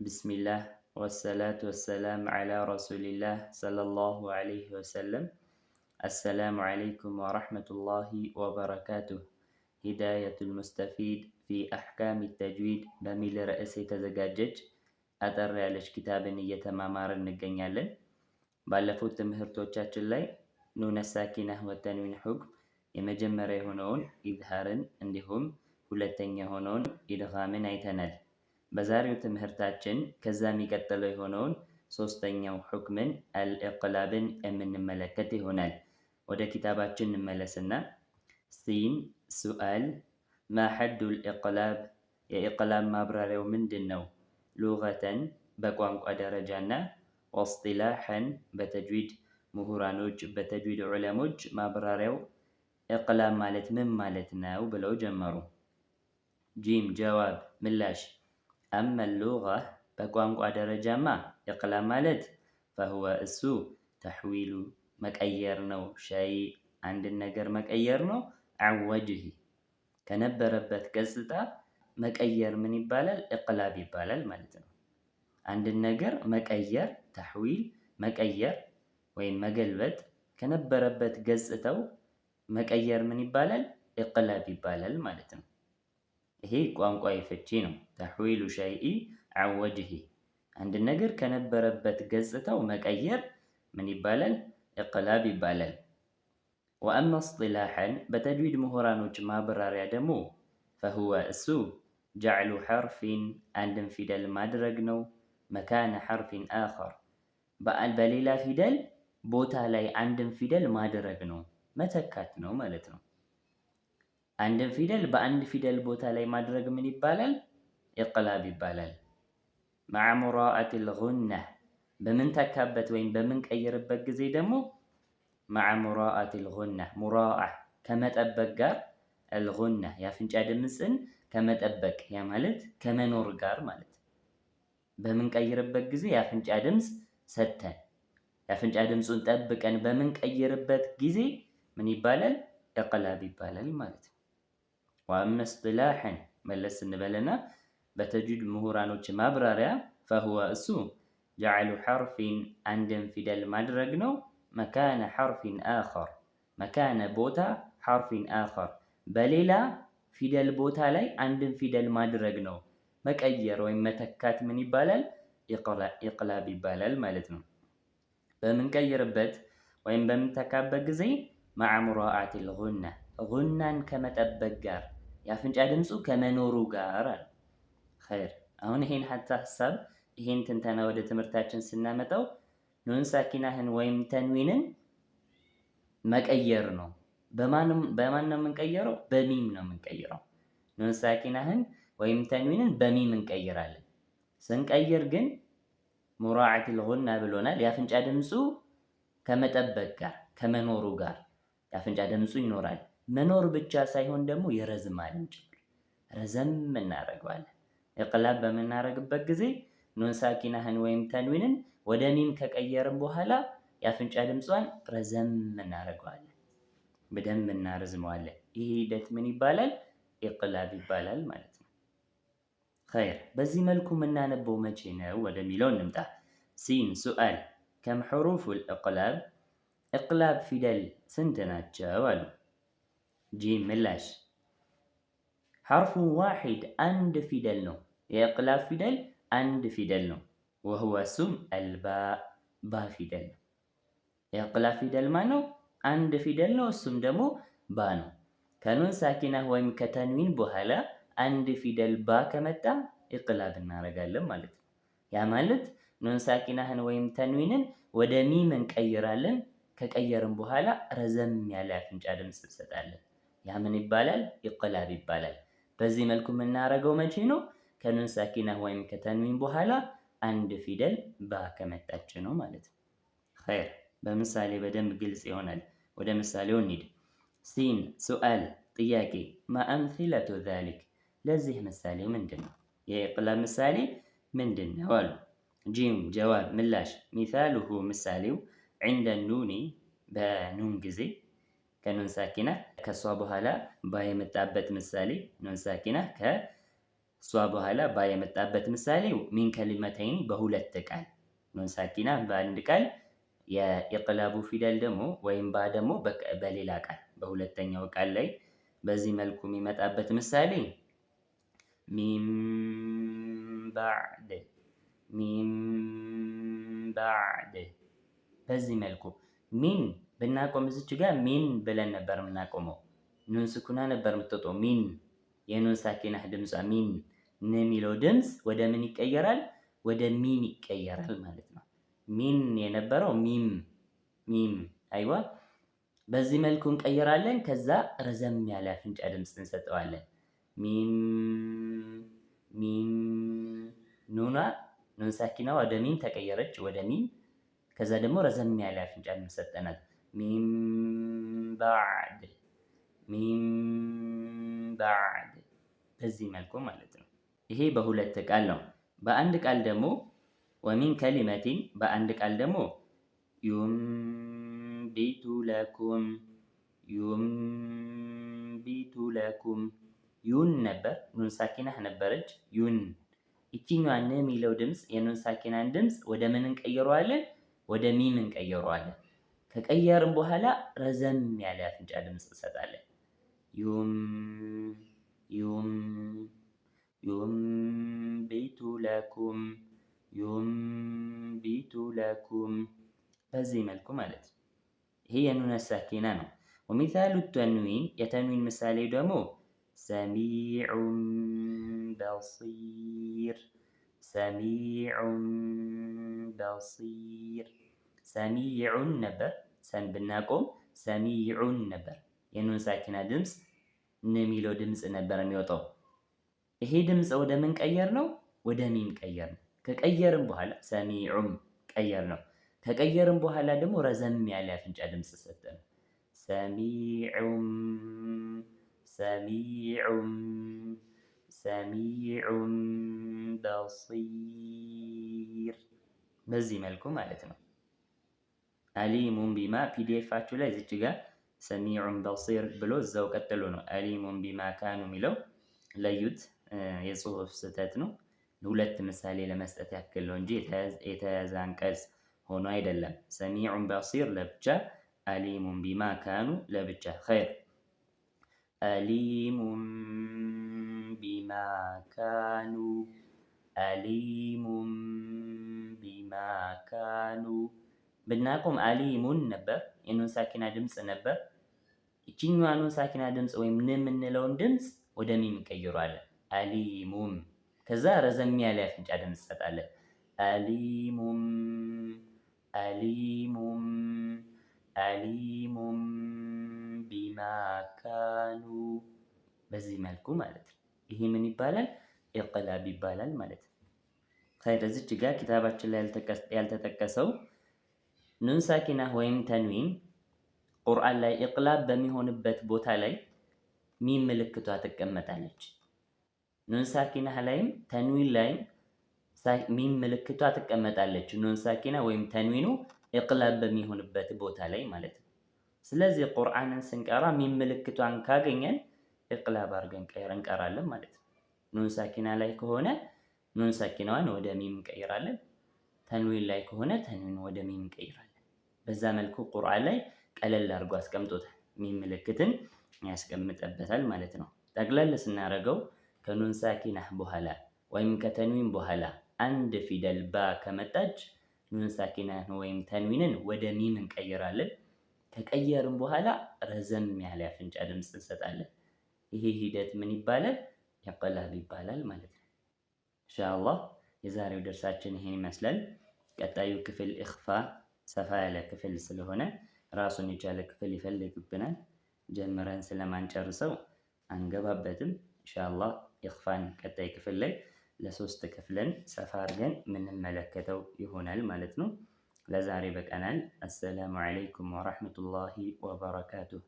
بسم الله والصلاة والسلام على رسول الله صلى الله عليه وسلم. السلام عليكم ورحمة الله وبركاته. هداية المستفيد في أحكام التجويد بميل رئيسي تزجاجج أتر على كتاب يتمامار النجنيالن ባለፉት ትምህርቶቻችን ላይ ኑነ ሳኪናህ ወተንዊን ሁክም የመጀመሪያ የሆነውን ኢዝሃርን እንዲሁም ሁለተኛ የሆነውን ኢድጋምን አይተናል። በዛሬው ትምህርታችን ከዛ የሚቀጥለው የሆነውን ሶስተኛው ሁክምን አልኢቅላብን የምንመለከት ይሆናል። ወደ ኪታባችን እንመለስና ሲን ሱአል ማ ሐዱል ኢቅላብ የኢቅላብ ማብራሪያው ምንድን ነው? ሉገተን በቋንቋ ደረጃና ወስጢላሐን በተጅዊድ ምሁራኖች በተጅዊድ ዑለሞች ማብራሪያው ኢቅላብ ማለት ምን ማለት ነው ብለው ጀመሩ። ጂም ጀዋብ ምላሽ አመ ሉጋ በቋንቋ ደረጃማ ኢቅላብ ማለት ፈሁወ እሱ ተሕዊሉ መቀየር ነው። ሸይ አንድን ነገር መቀየር ነው። አን ወጅሂ ከነበረበት ገጽታ መቀየር ምን ይባላል? ኢቅላብ ይባላል ማለት ነው። አንድን ነገር መቀየር ተሕዊል መቀየር ወይም መገልበጥ ከነበረበት ገጽታው መቀየር ምን ይባላል? ኢቅላብ ይባላል ማለት ነው። ይሄ ቋንቋዊ ፍቺ ነው። ተሕዊሉ ሸይኢ አን ወጅሂ አንድን ነገር ከነበረበት ገጽታው መቀየር ምን ይባላል? ኢቅላብ ይባላል። ወአማ እስጢላሐን በተጅዊድ ምሁራኖች ማብራሪያ ደግሞ ፈሁወ እሱ ጀዕሉ ሐርፊን አንድን ፊደል ማድረግ ነው። መካነ ሐርፊን አኸር በሌላ ፊደል ቦታ ላይ አንድን ፊደል ማድረግ ነው፣ መተካት ነው ማለት ነው። አንድን ፊደል በአንድ ፊደል ቦታ ላይ ማድረግ ምን ይባላል? ኢቅላብ ይባላል። መዓ ሙራአቲል ጉነህ በምንተካበት ወይም በምንቀይርበት ጊዜ ደግሞ መዓ ሙራአቲል ጉነህ ሙራአ ከመጠበቅ ጋር አልጉነህ የአፍንጫ ድምፅን ከመጠበቅ ያ ማለት ከመኖር ጋር ማለት በምንቀይርበት ጊዜ የአፍንጫ ድምፅ ሰተን የአፍንጫ ድምፁን ጠብቀን በምንቀይርበት ጊዜ ምን ይባላል? ኢቅላብ ይባላል ማለት ነው። ወአማ እስጢላሐን መለስ እንበልና በተጅዊድ ምሁራኖች ማብራሪያ ፈሁወ እሱ ጀዕሉ ሐርፊን አንድን ፊደል ማድረግ ነው። መካነ ሐርፊን አኸር መካነ ቦታ ሐርፊን አኸር በሌላ ፊደል ቦታ ላይ አንድን ፊደል ማድረግ ነው። መቀየር ወይም መተካት ምን ይባላል? ኢቅላብ ይባላል ማለት ነው። በምንቀይርበት ወይም በምንተካበት ጊዜ መዓ ሙራአቲል ጉነህ ጉናን ከመጠበቅ ጋር የአፍንጫ ድምፁ ከመኖሩ ጋር አለ። ኸይር አሁን ይሄን ሀሳብ ይሄን ትንተና ወደ ትምህርታችን ስናመጣው ኑን ሳኪናህን ወይም ተንዊንን መቀየር ነው። በማን ነው የምንቀይረው? በሚም ነው የምንቀይረው። ኑን ሳኪናህን ወይም ተንዊንን በሚም እንቀይራለን። ስንቀይር ግን ሙራዓቲል ጉና ብሎናል። የአፍንጫ ድምፁ ከመጠበቅ ጋር ከመኖሩ ጋር የአፍንጫ ድምፁ ይኖራል። መኖር ብቻ ሳይሆን ደግሞ ይረዝማልም ጭምር ረዘም እናደርገዋለን። ኢቅላብ በምናደርግበት ጊዜ ኑን ሳኪናህን ወይም ተንዊንን ወደ ሚም ከቀየርን በኋላ የአፍንጫ ድምጿን ረዘም እናደርገዋለን፣ በደንብ እናረዝመዋለን። ይህ ሂደት ምን ይባላል? ኢቅላብ ይባላል ማለት ነው። ኸይር በዚህ መልኩ የምናነበው መቼ ነው ወደሚለው እንምጣ። ሲን ሱአል ከም ሑሩፉል ኢቅላብ ኢቅላብ ፊደል ስንት ናቸው አሉ። ጂም ምላሽ ሐርፉ ዋሂድ አንድ ፊደል ነው። የኢቅላብ ፊደል አንድ ፊደል ነው። ወሁወ እሱም አልባ ባ ፊደል ነው። የኢቅላብ ፊደል ማን ነው? አንድ ፊደል ነው። እሱም ደግሞ ባ ነው። ከኑን ሳኪናህ ወይም ከተንዊን በኋላ አንድ ፊደል ባ ከመጣ ኢቅላብ እናደርጋለን ማለት ነው። ያ ማለት ኑን ሳኪናህን ወይም ተንዊንን ወደ ሚም እንቀይራለን። ከቀየርን በኋላ ረዘም ያለ አፍንጫ ድምፅ እንሰጣለን። ያ ምን ይባላል? ኢቅላብ ይባላል። በዚህ መልኩ የምናደርገው መቼ ነው? ከኑን ሳኪናህ ወይም ከተንዊን በኋላ አንድ ፊደል ባ ከመጣች ነው ማለት ነው። ኸይር በምሳሌ በደንብ ግልጽ ይሆናል። ወደ ምሳሌው እንሂድ። ሲን ሱአል ጥያቄ ማ አምሲለቱ ዛሊክ ለዚህ ምሳሌው ምንድን ነው? የኢቅላብ ምሳሌ ምንድን ነው አሉ። ጂም ጀዋብ ምላሽ ሚሳሉሁ ምሳሌው ዒንደ ኑኒ በኑን ጊዜ ከኑን ሳኪና ከሷ በኋላ ባ የመጣበት ምሳሌ ኑን ሳኪና እሷ በኋላ ባ የመጣበት ምሳሌው ሚን ከሊመተይኒ በሁለት ቃል ኑን ሳኪና በአንድ ቃል የኢቅላቡ ፊደል ደግሞ ወይም ባ ደግሞ በሌላ ቃል በሁለተኛው ቃል ላይ በዚህ መልኩ የሚመጣበት ምሳሌ ሚን ባዕድ ሚን ባዕድ። በዚህ መልኩ ሚን ብናቆም እዚች ጋር ሚን ብለን ነበር የምናቆመው። ኑን ስኩና ነበር የምትወጣው ሚን የኑን ሳኪና ድምጿ ሚን የሚለው ድምፅ ወደ ምን ይቀየራል? ወደ ሚም ይቀየራል ማለት ነው። ሚን የነበረው ሚም ሚም አይዋ። በዚህ መልኩ እንቀይራለን። ከዛ ረዘም ያለ አፍንጫ ድምፅ እንሰጠዋለን። ሚም ሚም ኑና ኑን ሳኪና ወደ ሚም ተቀየረች፣ ወደ ሚም። ከዛ ደግሞ ረዘም ያለ አፍንጫ ድምፅ ሰጠናት። ሚም ባዕድ ሚም ባዕድ። በዚህ መልኩ ማለት ነው። ይሄ በሁለት ቃል ነው። በአንድ ቃል ደግሞ ወሚን ከሊመቲን በአንድ ቃል ደግሞ ዩንቢቱ ለኩም ዩንቢቱ ለኩም ዩን ነበር፣ ኑን ሳኪናህ ነበረች ዩን። ይችኛዋን የሚለው ድምፅ የኑን ሳኪናን ድምፅ ወደ ምን እንቀይረዋለን? ወደ ሚም እንቀይረዋለን። ከቀየርን በኋላ ረዘም ያለ አፍንጫ ድምፅ እንሰጣለን። ዩንቢቱ ለኩም ዩንቢቱ ለኩም። በዚህ መልኩ ማለት ነው። ይሄ የኑን ሳኪና ነው። ወሚሳሉ ተንዊን የተንዊን ምሳሌ ደግሞ ሰሚዑን በሲር ሰሚዑን በሲር። ሰሚዑን ነበር ሰን ብናቆም ሰሚዑን ነበር። የኑን ሳኪና ድምፅ የሚለው ድምፅ ነበር የሚወጣው። ይሄ ድምፅ ወደ ምን ቀየር ነው? ወደ ሚም ቀየር ነው። ከቀየርም በኋላ ሰሚዑን ቀየር ነው። ከቀየርም በኋላ ደግሞ ረዘም ያለ አፍንጫ ድምፅ ሰጠን። ሰሚዑን ሰሚዑን ሰሚዑን በሲር። በዚህ መልኩ ማለት ነው። አሊሙን ቢማ ፒዲኤፋችሁ ላይ እዚች ጋር ሰሚዑን በሲር ብሎ እዛው ቀጥሎ ነው አሊሙን ቢማ ካኑ የሚለው። ለዩት፣ የጽሁፍ ስህተት ነው። ሁለት ምሳሌ ለመስጠት ያክል ነው እንጂ የተያዘ አንቀጽ ሆኖ አይደለም። ሰሚዑን በሲር ለብቻ፣ አሊሙን ቢማ ካኑ ለብቻ። ኸይር አሊሙን ቢማ ካኑ አሊሙን ቢማ ካኑ ብናቆም አሊሙን ነበር፣ የኑን ሳኪና ድምፅ ነበር። ይችኛዋ ኑን ሳኪና ድምፅ ወይም ን የምንለውን ድምፅ ወደ ሚም እንቀይረዋለን። አሊሙም። ከዛ ረዘም ያለ አፍንጫ ድምፅ እንሰጣለን። አሊሙም አሊሙም አሊሙም ቢማ ካኑ። በዚህ መልኩ ማለት ነው። ይሄ ምን ይባላል? ኢቅላብ ይባላል ማለት ነው። ኸይር እዚች ጋር ኪታባችን ላይ ያልተጠቀሰው ኑን ሳኪና ወይም ተንዊን ቁርአን ላይ ኢቅላብ በሚሆንበት ቦታ ላይ ሚም ምልክቷ ትቀመጣለች። ኑን ሳኪና ላይም ተንዊን ላይም ሚም ምልክቷ ትቀመጣለች። ኑን ሳኪና ወይም ተንዊኑ ኢቅላብ በሚሆንበት ቦታ ላይ ማለት ነው። ስለዚህ ቁርአንን ስንቀራ ሚም ምልክቷን ካገኘን ኢቅላብ አድርገን እንቀራለን ማለት ነው። ኑን ሳኪና ላይ ከሆነ ኑን ሳኪናዋን ወደ ሚም እንቀይራለን። ተንዊን ላይ ከሆነ ተንዊን ወደ ሚም እንቀይራለን። በዛ መልኩ ቁርአን ላይ ቀለል አድርጎ አስቀምጦታል። ሚም ምልክትን ያስቀምጠበታል ማለት ነው። ጠቅለል ስናደርገው ከኑን ሳኪና በኋላ ወይም ከተንዊን በኋላ አንድ ፊደል ባ ከመጣች ኑን ሳኪና ወይም ተንዊንን ወደ ሚም እንቀይራለን። ከቀየርን በኋላ ረዘም ያለ አፍንጫ ድምፅ እንሰጣለን። ይሄ ሂደት ምን ይባላል? ኢቅላብ ይባላል ማለት ነው። ኢንሻአላህ የዛሬው ደርሳችን ይሄን ይመስላል። ቀጣዩ ክፍል ኢኽፋ ሰፋ ያለ ክፍል ስለሆነ ራሱን የቻለ ክፍል ይፈልግብናል። ጀምረን ስለማንጨርሰው አንገባበትም። ኢንሻአላህ ኢኽፋን ቀጣይ ክፍል ላይ ለሶስት ክፍለን ሰፋ አድርገን የምንመለከተው ይሆናል ማለት ነው። ለዛሬ በቀናል። አሰላሙ አለይኩም ወራህመቱላሂ ወበረካቱሁ።